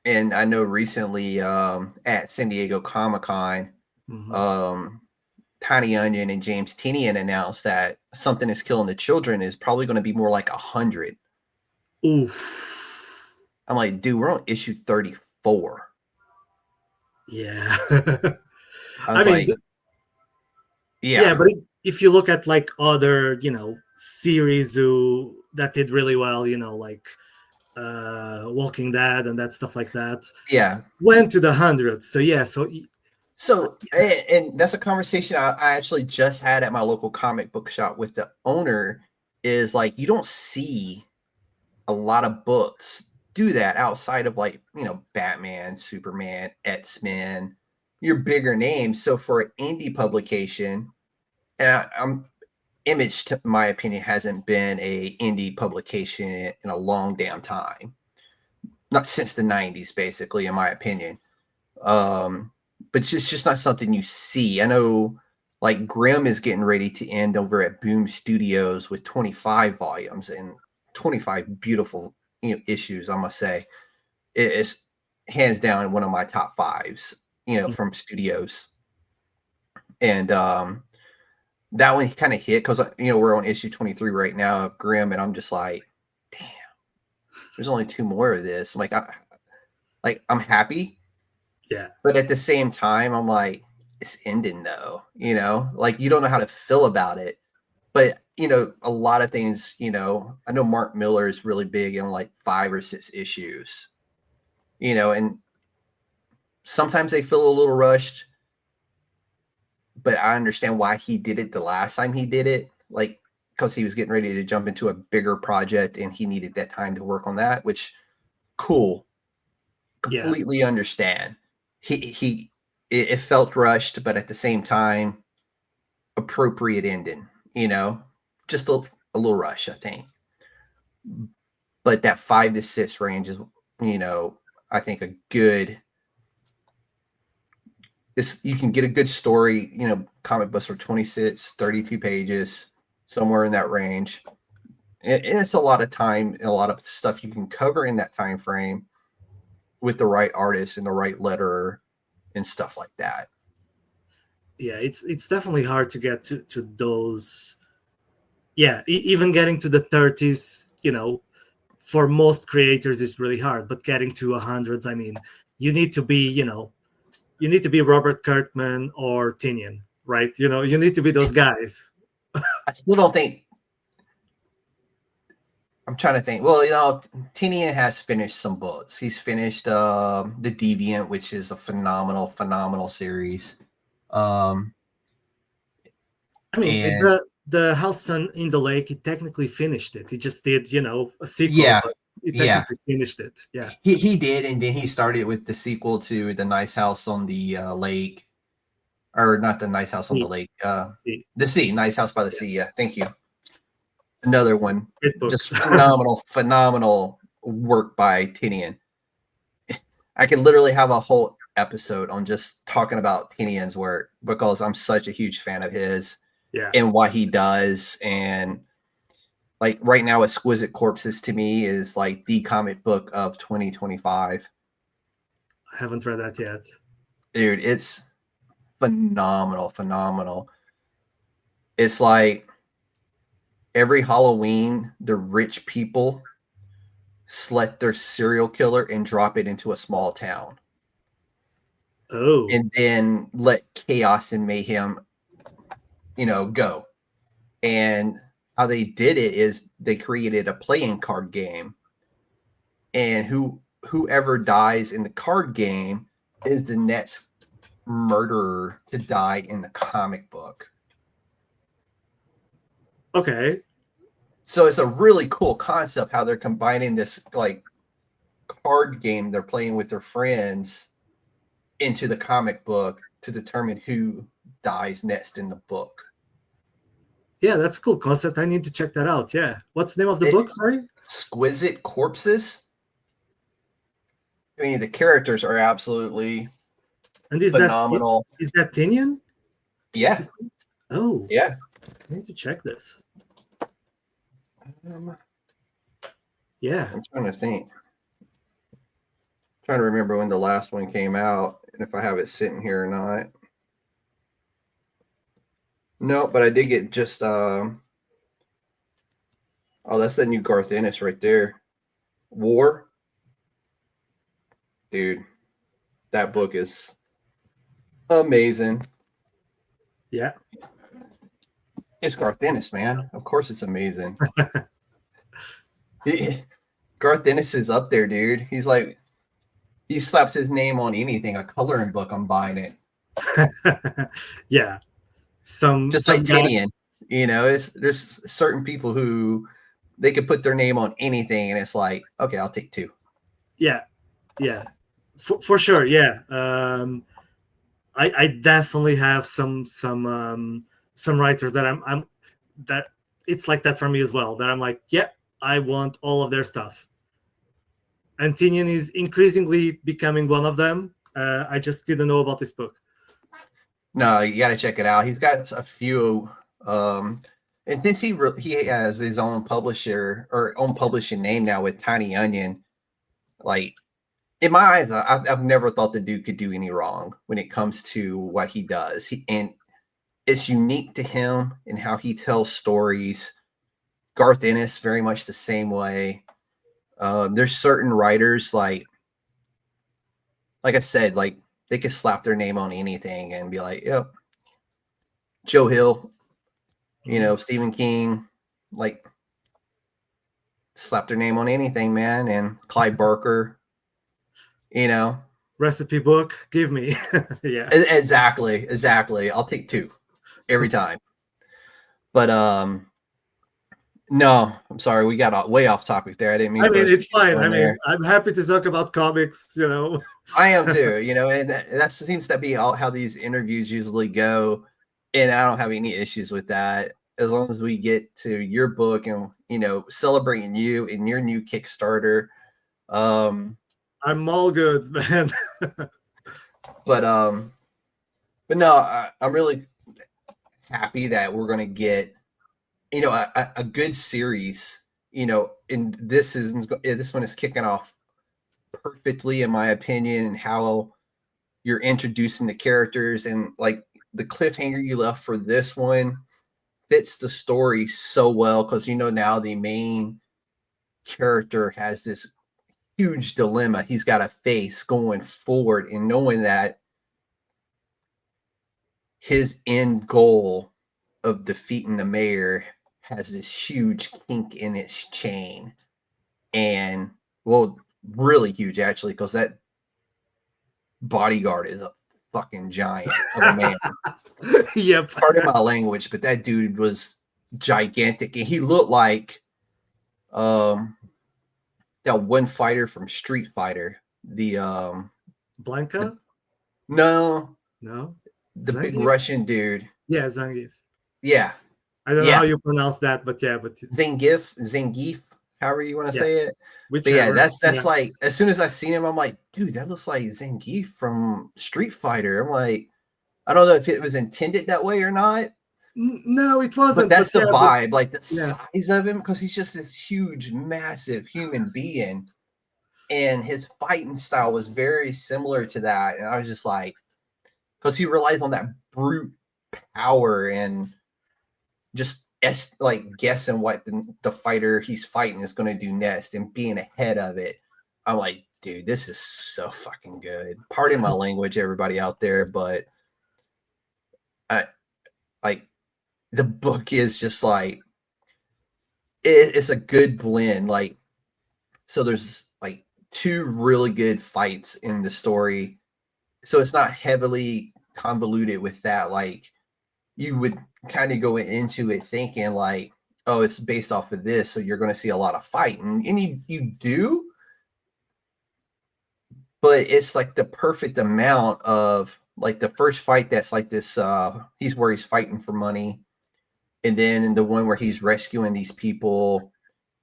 S3: And I know recently at San Diego Comic-Con, Tiny Onion and James Tynion announced that Something is Killing the Children is probably going to be more like 100.
S4: Oof.
S3: I'm like, dude, we're on issue 34.
S4: Yeah.
S3: I was like,
S4: yeah, but if you look at like other, series that did really well, like Walking Dead and that stuff like that, went to the hundreds. So yeah,
S3: and that's a conversation I actually just had at my local comic book shop with the owner. Is like, you don't see a lot of books do that outside of like, Batman, Superman, X-Men, your bigger names. So for an indie publication, Image, to my opinion, hasn't been a indie publication in a long damn time. Not since the 90s, basically, in my opinion. But it's just not something you see. I know like Grimm is getting ready to end over at Boom Studios with 25 volumes and 25 beautiful issues, I must say. It's hands down one of my top fives, from studios. And that one kind of hit because we're on issue 23 right now of Grimm, and I'm just like, damn, there's only 2 more of this. I'm happy.
S4: Yeah.
S3: But at the same time, I'm like, it's ending though, like you don't know how to feel about it. But a lot of things, I know Mark Miller is really big in like 5 or 6 issues, and sometimes they feel a little rushed. But I understand why he did it the last time he did it, like because he was getting ready to jump into a bigger project and he needed that time to work on that, which cool. Completely understand. It felt rushed, but at the same time, appropriate ending, just a little rush, I think. But that 5 to 6 range is, I think a good. You can get a good story, comic books are 26, 32 pages, somewhere in that range. And it's a lot of time and a lot of stuff you can cover in that time frame with the right artist and the right letterer and stuff like that.
S4: Yeah, it's definitely hard to get to those. Yeah, even getting to the 30s, for most creators is really hard. But getting to 100s, I mean, you need to be, you need to be Robert Kirkman or Tynion, right? You need to be those guys.
S3: I still don't think. I'm trying to think. Well, Tynion has finished some books. He's finished The Deviant, which is a phenomenal series.
S4: I mean, the House in the Lake, he technically finished it. He just did, a sequel.
S3: Yeah,
S4: but he technically finished it. Yeah,
S3: he did, and then he started with the sequel to The Nice House on the Lake, or not The Nice House on the Lake, The Sea, Nice House by the Sea. Yeah, thank you. Another one, just phenomenal work by Tynion. I can literally have a whole episode on just talking about Tynion's work because I'm such a huge fan of his.
S4: Yeah.
S3: And what he does. And like right now, Exquisite Corpses to me is like the comic book of 2025.
S4: I haven't read that yet.
S3: Dude, it's phenomenal. It's like every Halloween, the rich people select their serial killer and drop it into a small town.
S4: Oh.
S3: And then let chaos and mayhem go. And how they did it is they created a playing card game, and whoever dies in the card game is the next murderer to die in the comic book.
S4: Okay.
S3: So it's a really cool concept how they're combining this like card game they're playing with their friends into the comic book to determine who dies next in the book.
S4: Yeah, that's a cool concept. I need to check that out. Yeah. What's the name of the book? Sorry?
S3: Exquisite Corpses. I mean, the characters are absolutely phenomenal.
S4: Is that Tynion?
S3: Yeah.
S4: Oh.
S3: Yeah.
S4: I need to check this. Yeah.
S3: I'm trying to think. trying to remember when the last one came out and if I have it sitting here or not. No, but I did get just oh, that's the new Garth Ennis right there. War. Dude, that book is amazing.
S4: Yeah.
S3: It's Garth Ennis, man. Of course it's amazing. Garth Ennis is up there, dude. He's like, he slaps his name on anything, a coloring book, I'm buying it.
S4: Yeah.
S3: Just
S4: some
S3: like
S4: guy,
S3: Tinian, there's certain people who they could put their name on anything, and it's like, okay, I'll take 2.
S4: yeah, for sure. Yeah. I definitely have some writers that I'm that it's like that for me as well. That I'm like, yeah, I want all of their stuff. And Tinian is increasingly becoming one of them. I just didn't know about this book.
S3: No, you got to check it out. He's got a few, and since he has his own publisher or own publishing name now with Tiny Onion, like in my eyes, I've never thought the dude could do any wrong when it comes to what he does. And it's unique to him and how he tells stories. Garth Ennis, very much the same way. There's certain writers like I said, like they could slap their name on anything and be like, yep. Joe Hill, Stephen King, like slap their name on anything, man. And Clive Barker,
S4: Recipe book, give me. Yeah.
S3: Exactly. I'll take 2 every time. But no, I'm sorry, we got way off topic there. I didn't mean.
S4: I mean, it's fine. I mean, I'm happy to talk about comics.
S3: I am too. And that seems to be how these interviews usually go, and I don't have any issues with that as long as we get to your book and celebrating you and your new Kickstarter.
S4: I'm all good, man.
S3: But no, I'm really happy that we're gonna get a good series, and this one is kicking off perfectly in my opinion, and how you're introducing the characters, and like the cliffhanger you left for this one fits the story so well, because now the main character has this huge dilemma he's got to face going forward, and knowing that his end goal of defeating the mayor has this huge kink in its chain, and really huge actually, because that bodyguard is a fucking giant of a man.
S4: Yep.
S3: Pardon my language, but that dude was gigantic, and he looked like that one fighter from Street Fighter, the
S4: Blanca.
S3: No, the
S4: Zangief?
S3: big Russian dude.
S4: Yeah, Zangief.
S3: Yeah,
S4: I don't know how you pronounce that, but yeah,
S3: Zangief, however you want to say it.
S4: Whichever.
S3: But yeah, that's like, as soon as I seen him, I'm like, dude, that looks like Zangief from Street Fighter. I'm like, I don't know if it was intended that way or not.
S4: No, it wasn't.
S3: But that's the vibe, like the size of him, because he's just this huge, massive human being, and his fighting style was very similar to that. And I was just like, because he relies on that brute power and just like guessing what the fighter he's fighting is going to do next and being ahead of it. I'm like, dude, this is so fucking good. Pardon my language, everybody out there, but the book is just like, it's a good blend. Like, so there's like 2 really good fights in the story, so it's not heavily convoluted with that. Like, you would kind of go into it thinking like, oh, it's based off of this, so you're going to see a lot of fighting, and you do, but it's like the perfect amount of, like, the first fight that's like this, he's fighting for money, and then in the one where he's rescuing these people,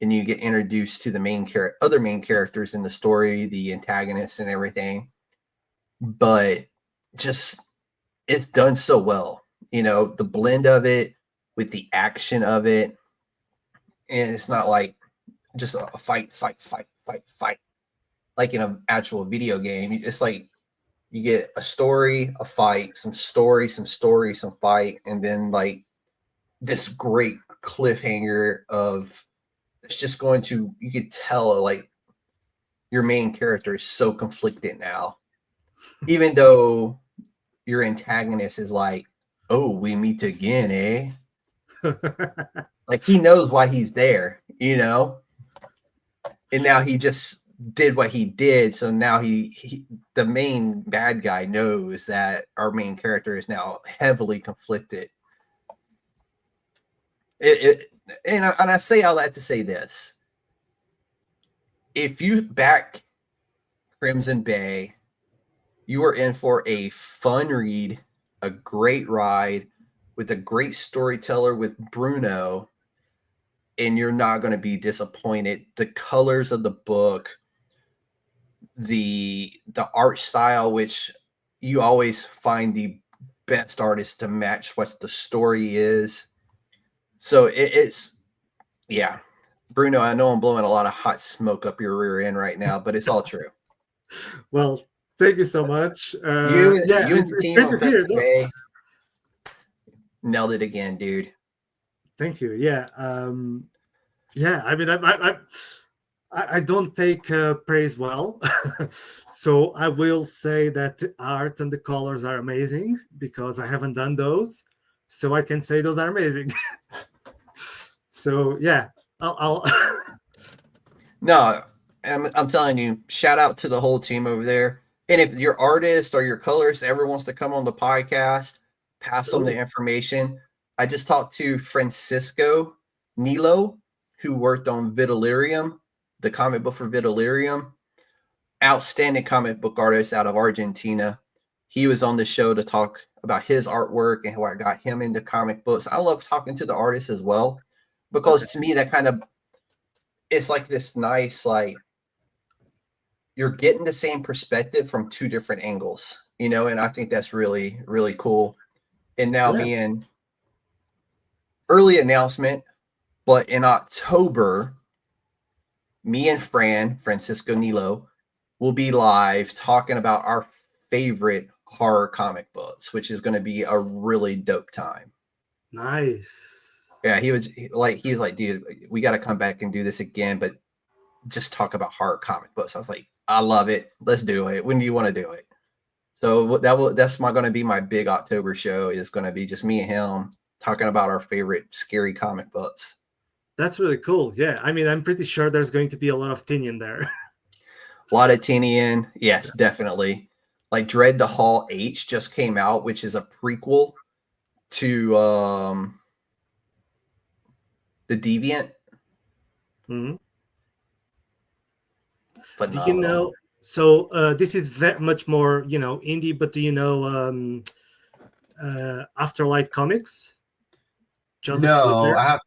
S3: and you get introduced to the other main characters in the story, the antagonists and everything. But just, it's done so well. The blend of it with the action of it, and it's not like just a fight. like in an actual video game. It's like you get a story, a fight, some story, some fight, and then like this great cliffhanger of it's just going to, you could tell like your main character is so conflicted now, even though your antagonist is like, oh, we meet again, eh? Like he knows why he's there, you know? And now he just did what he did. So now he the main bad guy knows that our main character is now heavily conflicted. And I say all that to say this. If you back Crimson Bay, you are in for a fun read, a great ride with a great storyteller with Bruno, and you're not going to be disappointed. The colors of the book, the art style, which you always find the best artists to match what the story is. So it's, yeah. Bruno, I know I'm blowing a lot of hot smoke up your rear end right now, but it's all true.
S4: Well, thank you so much.
S3: You and the
S4: it's
S3: team
S4: great
S3: on
S4: to hear.
S3: Crimson Bay nailed it again, dude.
S4: Thank you. Yeah. Yeah. I mean, I don't take praise well, so I will say that the art and the colors are amazing because I haven't done those, so I can say those are amazing. So yeah, I'll
S3: No, I'm telling you, shout out to the whole team over there. And if your artist or your colorist ever wants to come on the podcast, pass them the information. I just talked to Francisco Nilo, who worked on Vitellarium, the comic book for Vitellarium. Outstanding comic book artist out of Argentina. He was on the show to talk about his artwork and what got him into comic books. I love talking to the artists as well, because to me that kind of, it's like this nice, like you're getting the same perspective from two different angles, you know, and I think that's really, really cool. And now being early announcement, but in October, me and Francisco Nilo, will be live talking about our favorite horror comic books, which is going to be a really dope time.
S4: Nice.
S3: Yeah, he was like, dude, we got to come back and do this again, but just talk about horror comic books. I was like, I love it. Let's do it. When do you want to do it? So that's going to be my big October show. Is going to be just me and him talking about our favorite scary comic books.
S4: That's really cool. Yeah, I mean, I'm pretty sure there's going to be a lot of Tinian there.
S3: A lot of Tinian, yes, definitely. Like Dread the Hall H just came out, which is a prequel to the Deviant.
S4: Mm-hmm.
S3: Phenomenal.
S4: Do you know? So this is much more, indie. But do you know Afterlight Comics?
S3: Joseph Oliver? I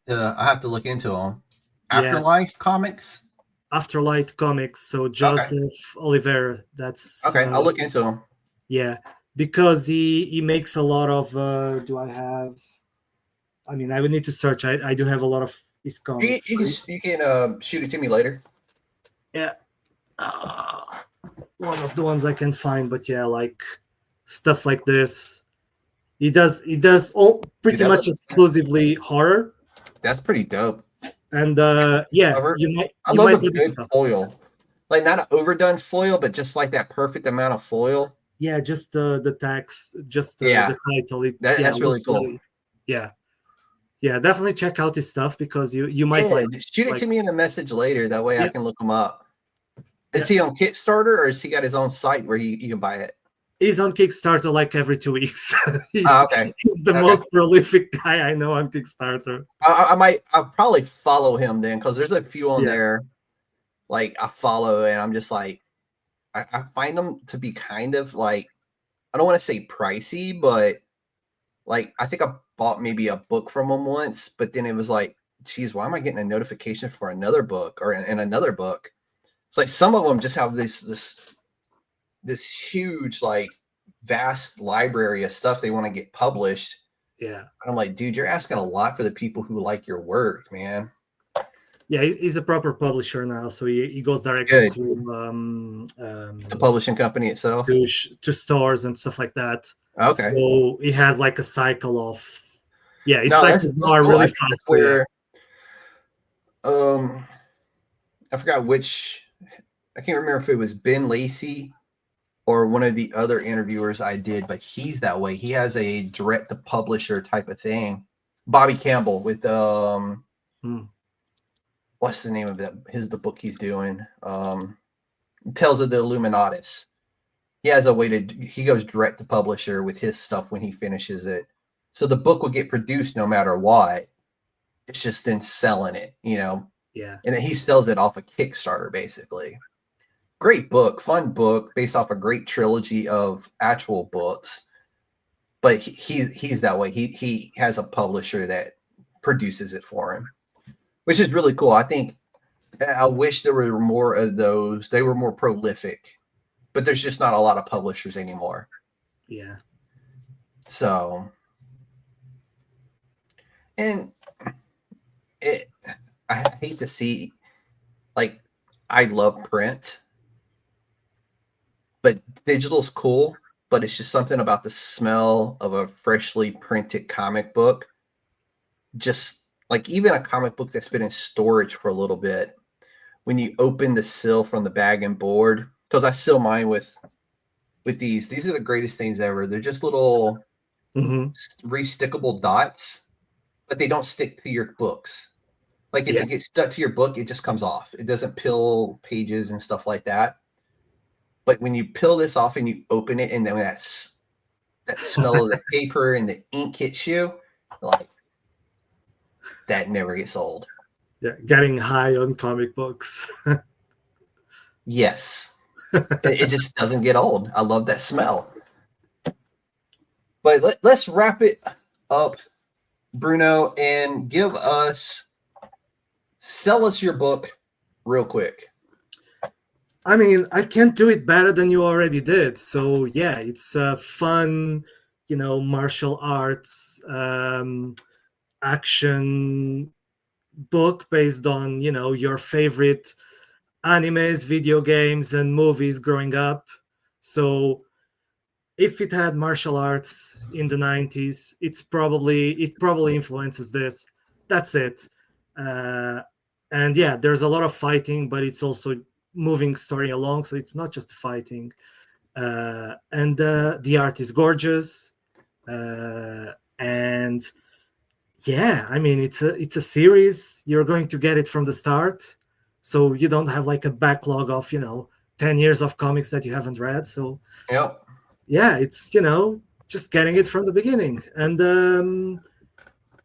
S3: have to look into them. Afterlife Comics.
S4: Afterlight Comics. So Joseph Oliver. That's
S3: okay. I'll look into him.
S4: Yeah, because he makes a lot of. Do I have? I mean, I would need to search. I do have a lot of his comics.
S3: You can shoot it to me later.
S4: Yeah, one of the ones I can find. But yeah, like stuff like this. He does all pretty much exclusively horror.
S3: That's pretty dope.
S4: And yeah,
S3: I love a good foil, like not an overdone foil, but just like that perfect amount of foil.
S4: Yeah, just the text, just the title.
S3: That's really cool.
S4: Really, yeah, definitely check out his stuff because you might
S3: shoot it to me in a message later. That way I can look him up. Is he on Kickstarter or has he got his own site where you can buy it?
S4: He's on Kickstarter like every 2 weeks.
S3: Okay.
S4: He's the most prolific guy I know on Kickstarter.
S3: I'll probably follow him then, because there's a few on there like I follow, and I'm just like, I find them to be kind of like, I don't want to say pricey, but like I think I bought maybe a book from him once, but then it was like, geez, why am I getting a notification for another book or in another book? It's like some of them just have this huge, like, vast library of stuff they want to get published.
S4: Yeah.
S3: And I'm like, dude, you're asking a lot for the people who like your work, man.
S4: Yeah, he's a proper publisher now, so he goes directly
S3: Good.
S4: to
S3: The publishing company itself.
S4: to stores and stuff like that.
S3: Okay.
S4: So he has like a cycle of his
S3: No,
S4: cycles
S3: that's
S4: are
S3: cool. I
S4: really
S3: think
S4: fast.
S3: that's where I forgot which. I can't remember if it was Ben Lacey or one of the other interviewers I did, but he's that way. He has a direct to publisher type of thing. Bobby Campbell with what's the name of it? The book he's doing. Tales of the Illuminatus. He has a way he goes direct to publisher with his stuff when he finishes it. So the book will get produced no matter what. It's just then selling it,
S4: Yeah.
S3: And then he sells it off a Kickstarter, basically. Great book, fun book, based off a great trilogy of actual books. But he's that way. He has a publisher that produces it for him, which is really cool. I wish there were more of those. They were more prolific, but there's just not a lot of publishers anymore.
S4: Yeah.
S3: So, and I hate to see, like, I love print, but digital's cool, but it's just something about the smell of a freshly printed comic book. Just like even a comic book that's been in storage for a little bit, when you open the seal from the bag and board, because I seal mine with these are the greatest things ever. They're just little restickable dots, but they don't stick to your books. Like if it gets stuck to your book, it just comes off. It doesn't peel pages and stuff like that. But when you peel this off and you open it, and then that smell of the paper and the ink hits you, like that never gets old.
S4: Yeah, getting high on comic books.
S3: Yes. It just doesn't get old. I love that smell. But let's wrap it up, Bruno, and sell us your book real quick.
S4: I mean, I can't do it better than you already did. So yeah, it's a fun, martial arts action book based on, your favorite animes, video games, and movies growing up. So if it had martial arts in the 90s, it probably influences this. That's it. And yeah, there's a lot of fighting, but it's also moving story along, so it's not just fighting. And the art is gorgeous. And yeah, I mean, it's a series. You're going to get it from the start, so you don't have like a backlog of 10 years of comics that you haven't read. So
S3: Yep.
S4: Yeah, it's just getting it from the beginning. And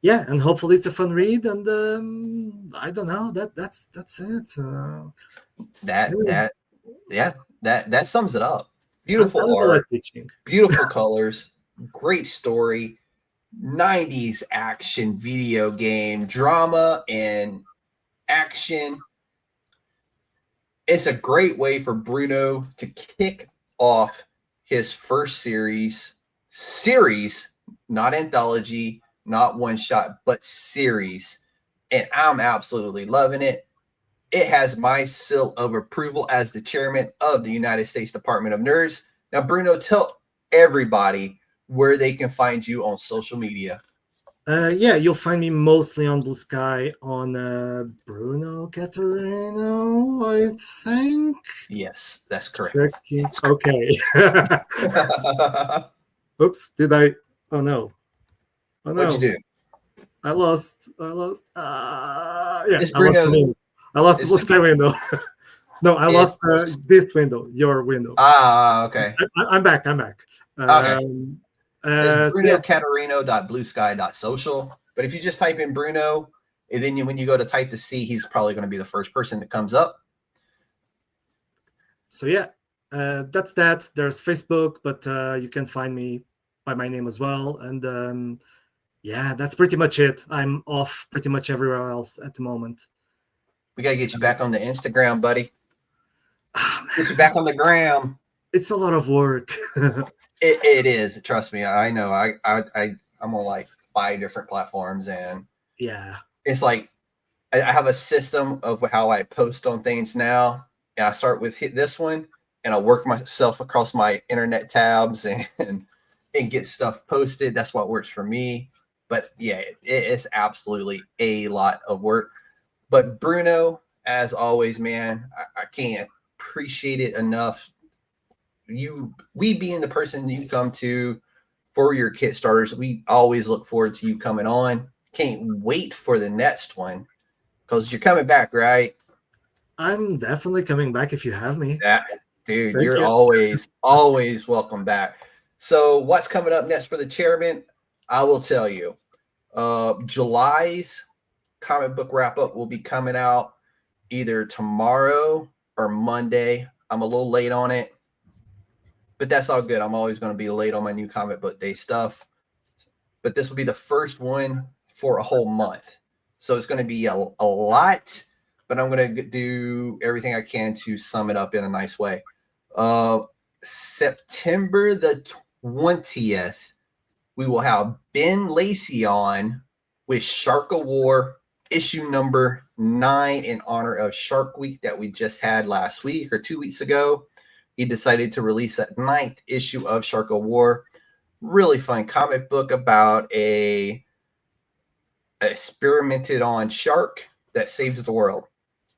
S4: yeah, and hopefully it's a fun read. And I don't know, that's it.
S3: That sums it up. Beautiful art, beautiful colors, great story, 90s action video game, drama and action. It's a great way for Bruno to kick off his first series, not anthology, not one shot, but series. And I'm absolutely loving it. It has my seal of approval as the chairman of the United States Department of Nerds. Now, Bruno, tell everybody where they can find you on social media.
S4: Yeah, you'll find me mostly on Blue Sky on Bruno Catarino, I think.
S3: Yes, that's correct.
S4: Okay. Oops, did I? Oh no.
S3: What'd you do?
S4: I lost. Yeah,
S3: It's Bruno.
S4: I lost the Blue Sky window. No, I lost this window, your window.
S3: Okay.
S4: I'm back.
S3: Okay.
S4: It's
S3: BrunoCatarino.bluesky.social. But if you just type in Bruno, and then when you go to type the C, he's probably going to be the first person that comes up.
S4: So yeah, that's that. There's Facebook, but you can find me by my name as well. And yeah, that's pretty much it. I'm off pretty much everywhere else at the moment.
S3: We got to get you back on the Instagram, buddy. Get you back on the gram.
S4: It's a lot of work.
S3: It is. Trust me. I know. I'm on like 5 different platforms, and
S4: yeah,
S3: it's like I have a system of how I post on things now. And I start with hit this one, and I work myself across my internet tabs and get stuff posted. That's what works for me. But yeah, it is absolutely a lot of work. But Bruno, as always, man, I can't appreciate it enough. We being the person you come to for your Kickstarters, we always look forward to you coming on. Can't wait for the next one, because you're coming back, right?
S4: I'm definitely coming back if you have me.
S3: Dude,
S4: Thank
S3: you're
S4: you.
S3: always welcome back. So what's coming up next for the chairman? I will tell you. July's comic book wrap up will be coming out either tomorrow or Monday. I'm a little late on it, but that's all good. I'm always going to be late on my new comic book day stuff. But this will be the first one for a whole month. So it's going to be a lot, but I'm going to do everything I can to sum it up in a nice way. September the 20th, we will have Ben Lacey on with Shark of War issue number 9 in honor of Shark Week that we just had last week or 2 weeks ago. He decided to release that 9th issue of Shark of War. Really fun comic book about a experimented on shark that saves the world.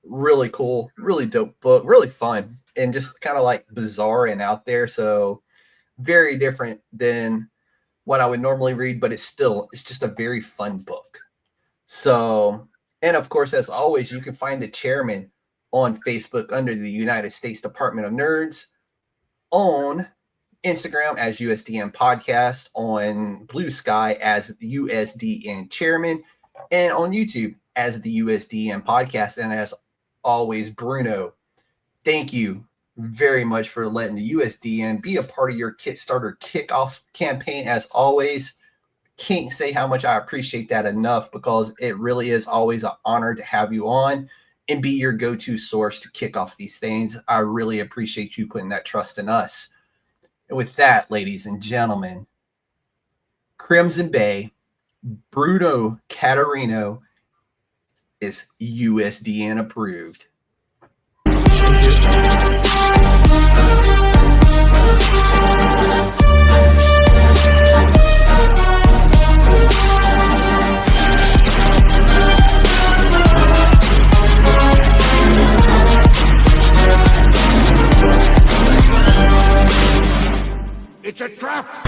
S3: Really cool, really dope book, really fun, and just kind of like bizarre and out there. So very different than what I would normally read, but it's just a very fun book. So, and of course, as always, you can find the chairman on Facebook under the United States Department of Nerds, on Instagram as USDN Podcast, on Blue Sky as the USDN Chairman, and on YouTube as the USDN Podcast. And as always, Bruno, thank you very much for letting the USDN be a part of your Kickstarter kickoff campaign. As always, can't say how much I appreciate that enough, because it really is always an honor to have you on and be your go-to source to kick off these things. I really appreciate you putting that trust in us. And with that, ladies and gentlemen, Crimson Bay, Bruno Catarino is USDN approved.
S2: It's a trap!